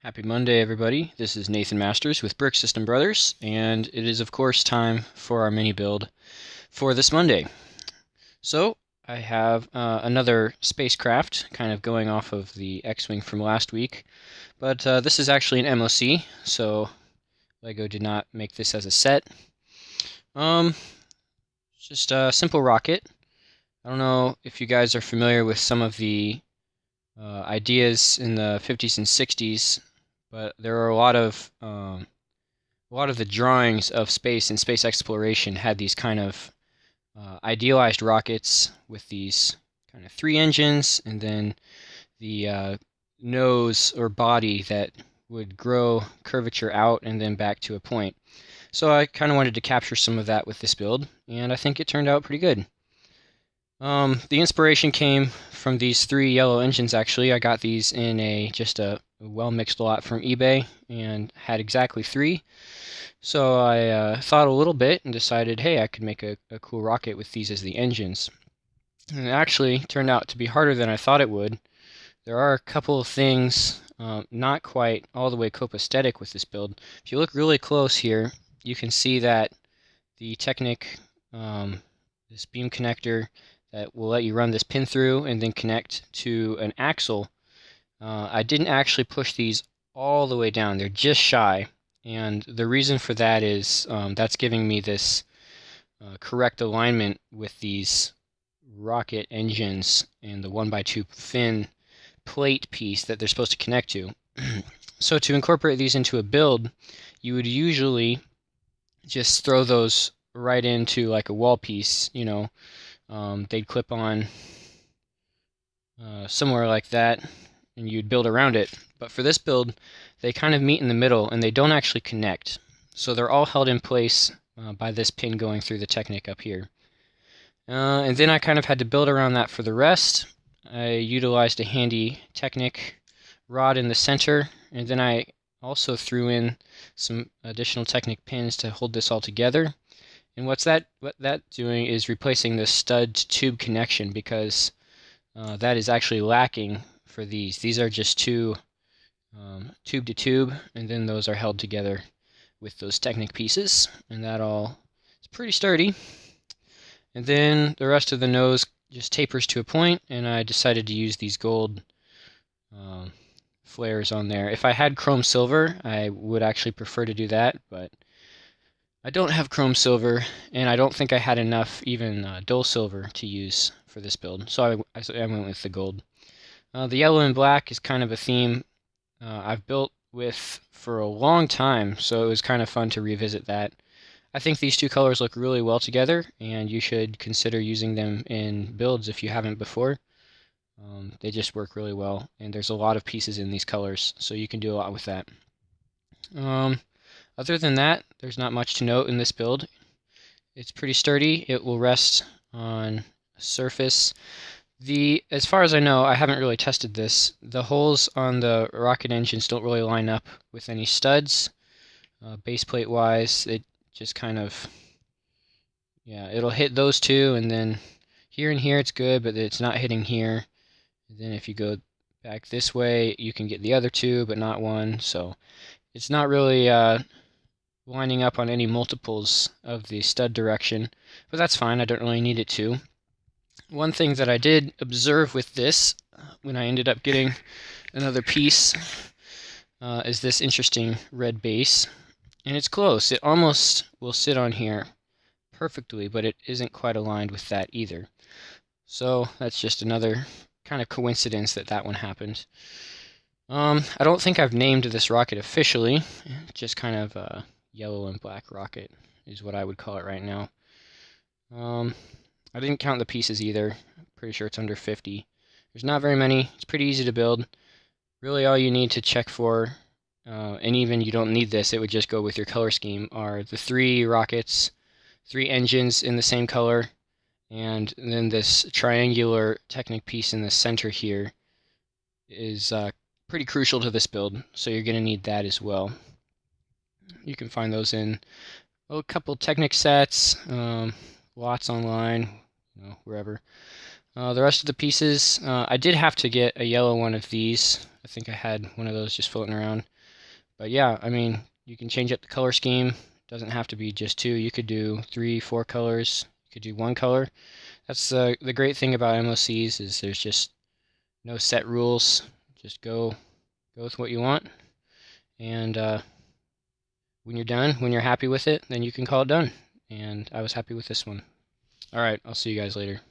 Happy Monday, everybody. This is Nathan Masters with Brick System Brothers, and it is, of course, time for our mini build for this Monday. So, I have another spacecraft, kind of going off of the X-Wing from last week, but this is actually an MOC, so LEGO did not make this as a set. Just a simple rocket. I don't know if you guys are familiar with some of the ideas in the 50s and 60s, but there are a lot of the drawings of space and space exploration had these kind of idealized rockets with these kind of three engines, and then the nose or body that would grow curvature out and then back to a point. So I kind of wanted to capture some of that with this build, and I think it turned out pretty good. The inspiration came from these three yellow engines, actually. I got these in just a well-mixed lot from eBay and had exactly three. So I thought a little bit and decided, hey, I could make a cool rocket with these as the engines. And it actually turned out to be harder than I thought it would. There are a couple of things not quite all the way copacetic with this build. If you look really close here, you can see that the Technic, this beam connector that will let you run this pin through and then connect to an axle. I didn't actually push these all the way down. They're just shy. And the reason for that is that's giving me this correct alignment with these rocket engines and the 1x2 fin plate piece that they're supposed to connect to. So to incorporate these into a build, you would usually just throw those right into like a wall piece, you know. They'd clip on somewhere like that, and you'd build around it. But for this build, they kind of meet in the middle, and they don't actually connect. So they're all held in place by this pin going through the Technic up here. And then I kind of had to build around that for the rest. I utilized a handy Technic rod in the center, and then I also threw in some additional Technic pins to hold this all together. And what that's doing is replacing the stud tube connection, because that is actually lacking for these. These are just two tube to tube, and then those are held together with those Technic pieces, and that all is pretty sturdy. And then the rest of the nose just tapers to a point, and I decided to use these gold flares on there. If I had chrome silver, I would actually prefer to do that, but I don't have chrome silver, and I don't think I had enough even dull silver to use for this build, so I went with the gold. The yellow and black is kind of a theme I've built with for a long time, so it was kind of fun to revisit that. I think these two colors look really well together, and you should consider using them in builds if you haven't before. They just work really well, and there's a lot of pieces in these colors, so you can do a lot with that. Other than that, there's not much to note in this build. It's pretty sturdy. It will rest on a surface. As far as I know, I haven't really tested this. The holes on the rocket engines don't really line up with any studs. Base plate wise, it just kind of, yeah, it'll hit those two, and then here and here it's good, but it's not hitting here. And then if you go back this way, you can get the other two, but not one. So it's not really lining up on any multiples of the stud direction, but that's fine. I don't really need it to. One thing that I did observe with this, when I ended up getting another piece, is this interesting red base. And it's close. It almost will sit on here perfectly, but it isn't quite aligned with that either. So that's just another kind of coincidence that one happened. I don't think I've named this rocket officially. Just kind of a yellow and black rocket is what I would call it right now. I didn't count the pieces either. Pretty sure it's under 50. There's not very many. It's pretty easy to build. Really all you need to check for, and even you don't need this, it would just go with your color scheme, are the three rockets, three engines in the same color, and then this triangular Technic piece in the center here is pretty crucial to this build, so you're going to need that as well. You can find those in a couple Technic sets, lots online, wherever. The rest of the pieces, I did have to get a yellow one of these. I think I had one of those just floating around. But yeah, I mean, you can change up the color scheme. It doesn't have to be just 2. You could do 3, 4 colors. You could do 1 color. That's the great thing about MOCs is there's just no set rules. Just go with what you want. And when you're done, when you're happy with it, then you can call it done. And I was happy with this one. All right, I'll see you guys later.